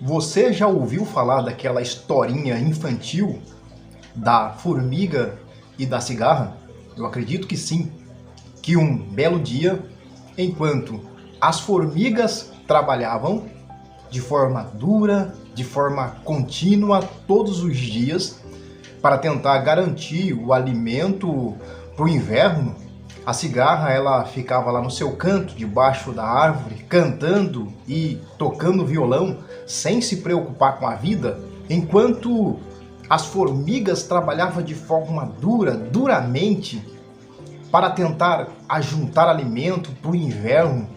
Você já ouviu falar daquela historinha infantil da formiga e da cigarra? Eu acredito que sim. Que um belo dia, enquanto as formigas trabalhavam de forma dura, de forma contínua, todos os dias, para tentar garantir o alimento para o inverno, a cigarra ela ficava lá no seu canto, debaixo da árvore, cantando e tocando violão, sem se preocupar com a vida, enquanto as formigas trabalhavam de forma duramente, para tentar ajuntar alimento para o inverno.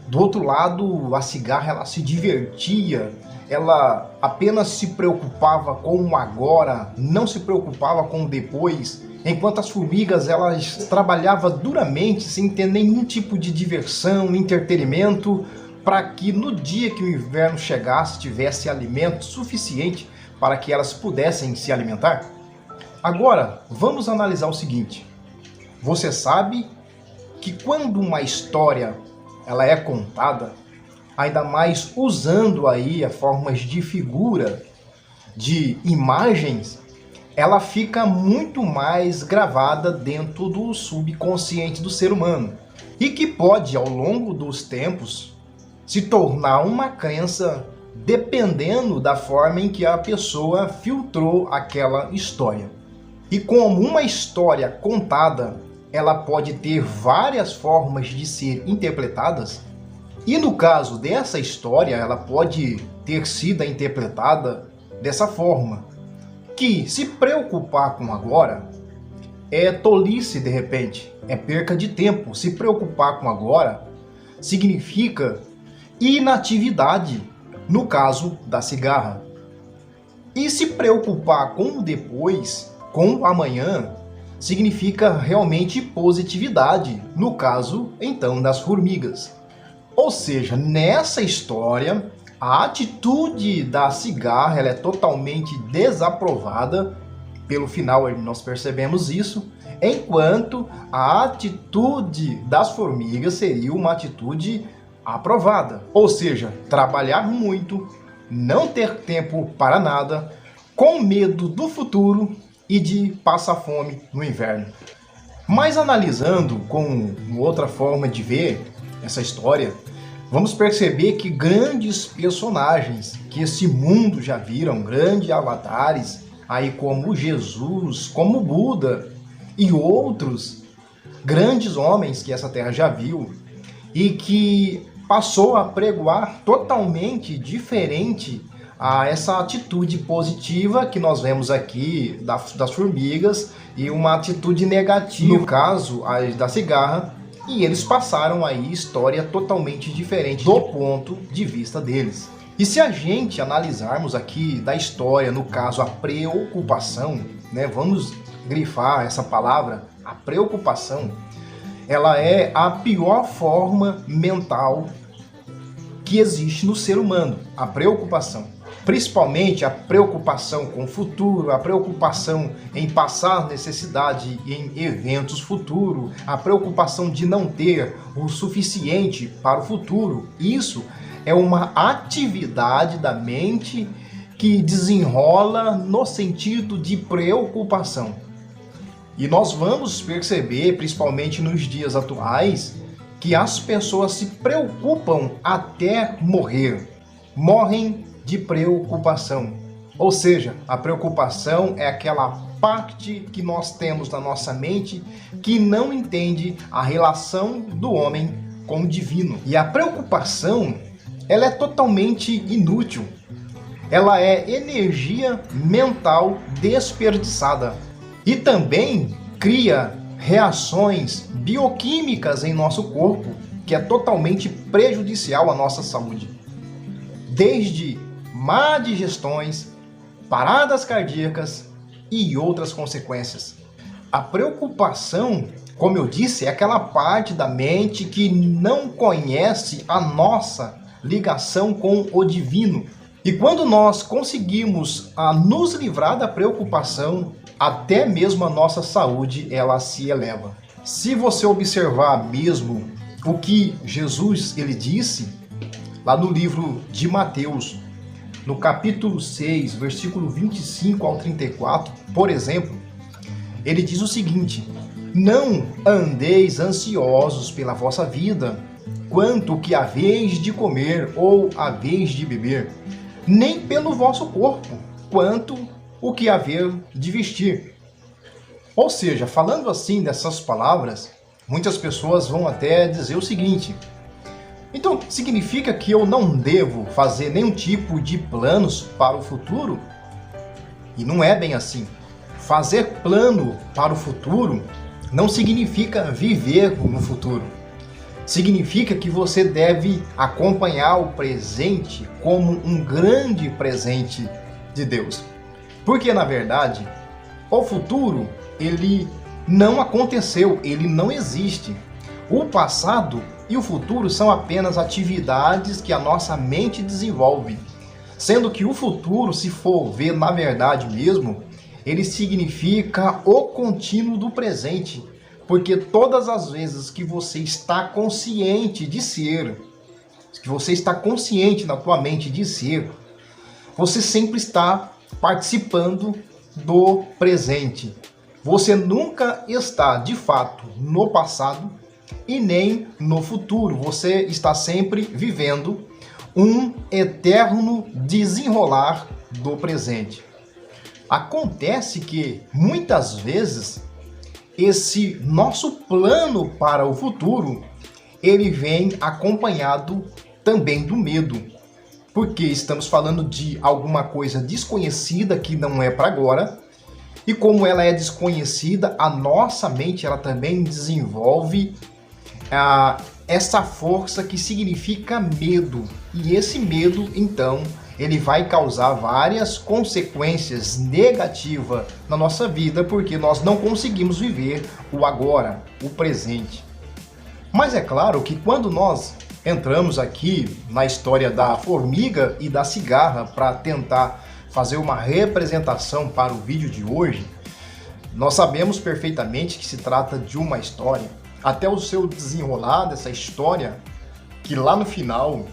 Do outro lado, a cigarra ela se divertia, ela apenas se preocupava com o agora, não se preocupava com o depois, enquanto as formigas elas trabalhavam duramente sem ter nenhum tipo de diversão, entretenimento, para que no dia que o inverno chegasse tivesse alimento suficiente para que elas pudessem se alimentar. Agora, vamos analisar o seguinte. Você sabe que quando uma história ela é contada, ainda mais usando aí as formas de figura, de imagens, ela fica muito mais gravada dentro do subconsciente do ser humano e que pode, ao longo dos tempos, se tornar uma crença dependendo da forma em que a pessoa filtrou aquela história. E como uma história contada, ela pode ter várias formas de ser interpretadas, e no caso dessa história, ela pode ter sido interpretada dessa forma, que se preocupar com agora é tolice de repente, é perca de tempo. Se preocupar com agora significa inatividade, no caso da cigarra. E se preocupar com o depois, com o amanhã, significa realmente positividade, no caso, então, das formigas. Ou seja, nessa história, a atitude da cigarra ela é totalmente desaprovada. Pelo final, nós percebemos isso, enquanto a atitude das formigas seria uma atitude aprovada. Ou seja, trabalhar muito, não ter tempo para nada, com medo do futuro e de passar fome no inverno. Mas analisando com outra forma de ver essa história, vamos perceber que grandes personagens que esse mundo já viram, grandes avatares, aí como Jesus, como Buda e outros grandes homens que essa terra já viu e que passou a pregoar totalmente diferente a essa atitude positiva que nós vemos aqui das formigas e uma atitude negativa, no caso a da cigarra, e eles passaram aí história totalmente diferente do ponto de vista deles. E se a gente analisarmos aqui da história, no caso a preocupação, né, vamos grifar essa palavra, a preocupação, ela é a pior forma mental que existe no ser humano, a preocupação. Principalmente a preocupação com o futuro, a preocupação em passar necessidade em eventos futuros, a preocupação de não ter o suficiente para o futuro. Isso é uma atividade da mente que desenrola no sentido de preocupação. E nós vamos perceber, principalmente nos dias atuais, que as pessoas se preocupam até morrer. Morrem de preocupação. Ou seja, a preocupação é aquela parte que nós temos na nossa mente que não entende a relação do homem com o divino. E a preocupação, ela é totalmente inútil. Ela é energia mental desperdiçada. E também cria reações bioquímicas em nosso corpo que é totalmente prejudicial à nossa saúde. Desde má digestões, paradas cardíacas e outras consequências. A preocupação, como eu disse, é aquela parte da mente que não conhece a nossa ligação com o divino. E quando nós conseguimos nos livrar da preocupação, até mesmo a nossa saúde ela se eleva. Se você observar mesmo o que Jesus ele disse lá no livro de Mateus, no capítulo 6, versículo 25 ao 34, por exemplo, ele diz o seguinte: não andeis ansiosos pela vossa vida, quanto o que haveis de comer ou haveis de beber, nem pelo vosso corpo, quanto o que haver de vestir. Ou seja, falando assim dessas palavras, muitas pessoas vão até dizer o seguinte: então significa que eu não devo fazer nenhum tipo de planos para o futuro? E não é bem assim. Fazer plano para o futuro não significa viver no futuro. Significa que você deve acompanhar o presente como um grande presente de Deus. Porque, na verdade, o futuro, ele não aconteceu, ele não existe. O passado e o futuro são apenas atividades que a nossa mente desenvolve. Sendo que o futuro, se for ver na verdade mesmo, ele significa o contínuo do presente. Porque todas as vezes que você está consciente de ser, que você está consciente na tua mente de ser, você sempre está participando do presente. Você nunca está, de fato, no passado e nem no futuro. Você está sempre vivendo um eterno desenrolar do presente. Acontece que, muitas vezes, esse nosso plano para o futuro, ele vem acompanhado também do medo. Porque estamos falando de alguma coisa desconhecida que não é para agora. E como ela é desconhecida, a nossa mente ela também desenvolve essa força que significa medo. E esse medo, então, ele vai causar várias consequências negativas na nossa vida, porque nós não conseguimos viver o agora, o presente. Mas é claro que quando nós entramos aqui na história da formiga e da cigarra para tentar fazer uma representação para o vídeo de hoje, nós sabemos perfeitamente que se trata de uma história. Até o seu desenrolar dessa história, que lá no final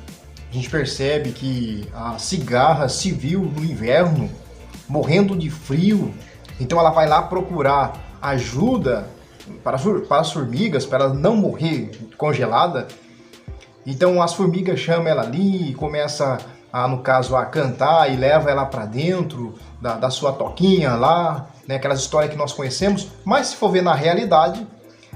a gente percebe que a cigarra se viu no inverno, morrendo de frio, então ela vai lá procurar ajuda para as formigas, para ela não morrer congelada. Então as formigas chamam ela ali e começa no caso, a cantar e leva ela para dentro da sua toquinha lá, né, aquelas histórias que nós conhecemos. Mas se for ver na realidade,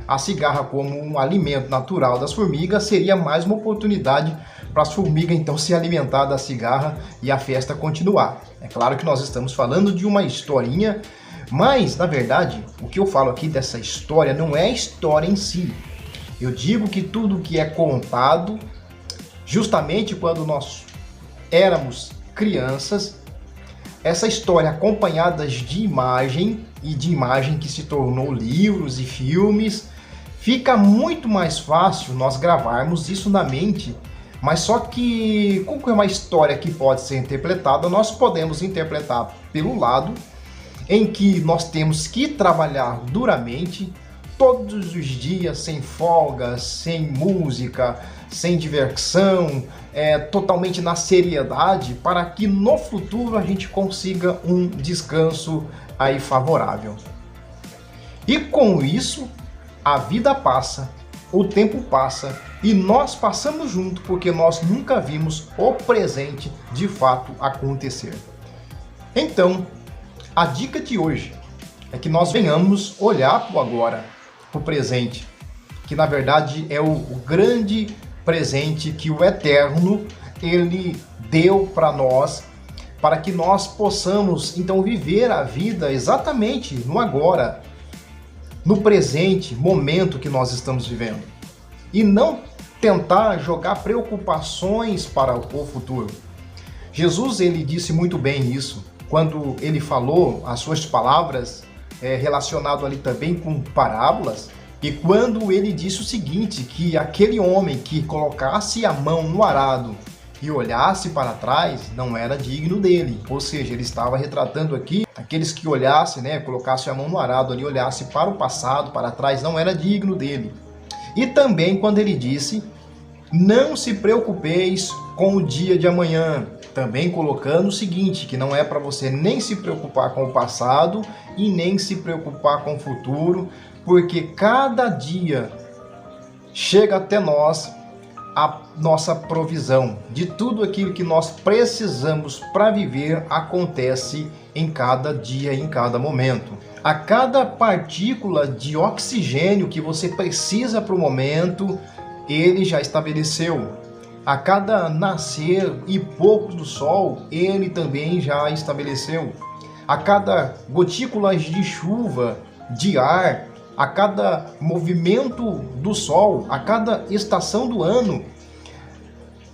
a cigarra como um alimento natural das formigas seria mais uma oportunidade para as formigas então se alimentar da cigarra e a festa continuar. É claro que nós estamos falando de uma historinha, mas na verdade o que eu falo aqui dessa história não é a história em si. Eu digo que tudo que é contado, justamente quando nós éramos crianças, essa história acompanhada de imagem e de imagem que se tornou livros e filmes, fica muito mais fácil nós gravarmos isso na mente. Mas só que, como é uma história que pode ser interpretada, nós podemos interpretar pelo lado em que nós temos que trabalhar duramente, todos os dias, sem folga, sem música, sem diversão, totalmente na seriedade, para que no futuro a gente consiga um descanso aí favorável. E com isso, a vida passa, o tempo passa e nós passamos junto, porque nós nunca vimos o presente de fato acontecer. Então, a dica de hoje é que nós venhamos olhar para o agora, para o presente, que na verdade é o grande presente que o Eterno ele deu para nós, para que nós possamos então viver a vida exatamente no agora, no presente momento que nós estamos vivendo, e não tentar jogar preocupações para o futuro. Jesus ele disse muito bem isso quando ele falou as suas palavras relacionado ali também com parábolas. E quando ele disse o seguinte, que aquele homem que colocasse a mão no arado e olhasse para trás, não era digno dele. Ou seja, ele estava retratando aqui aqueles que olhassem, colocassem a mão no arado ali, olhasse para o passado, para trás, não era digno dele. E também quando ele disse, não se preocupeis com o dia de amanhã, Também colocando o seguinte, que não é para você nem se preocupar com o passado e nem se preocupar com o futuro, porque cada dia chega até nós a nossa provisão. De tudo aquilo que nós precisamos para viver acontece em cada dia, em cada momento. A cada partícula de oxigênio que você precisa para o momento, ele já estabeleceu. A cada nascer e pôr do sol, ele também já estabeleceu. A cada gotículas de chuva, de ar, a cada movimento do sol, a cada estação do ano,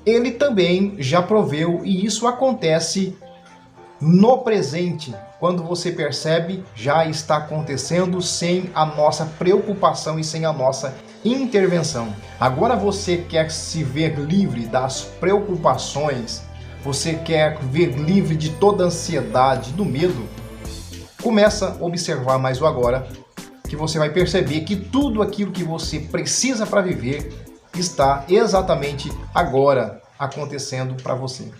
ele também já proveu, e isso acontece no presente. Quando você percebe, já está acontecendo sem a nossa preocupação e sem a nossa intervenção. Agora você quer se ver livre das preocupações, você quer ver livre de toda a ansiedade, do medo? Começa a observar mais o agora, que você vai perceber que tudo aquilo que você precisa para viver está exatamente agora acontecendo para você.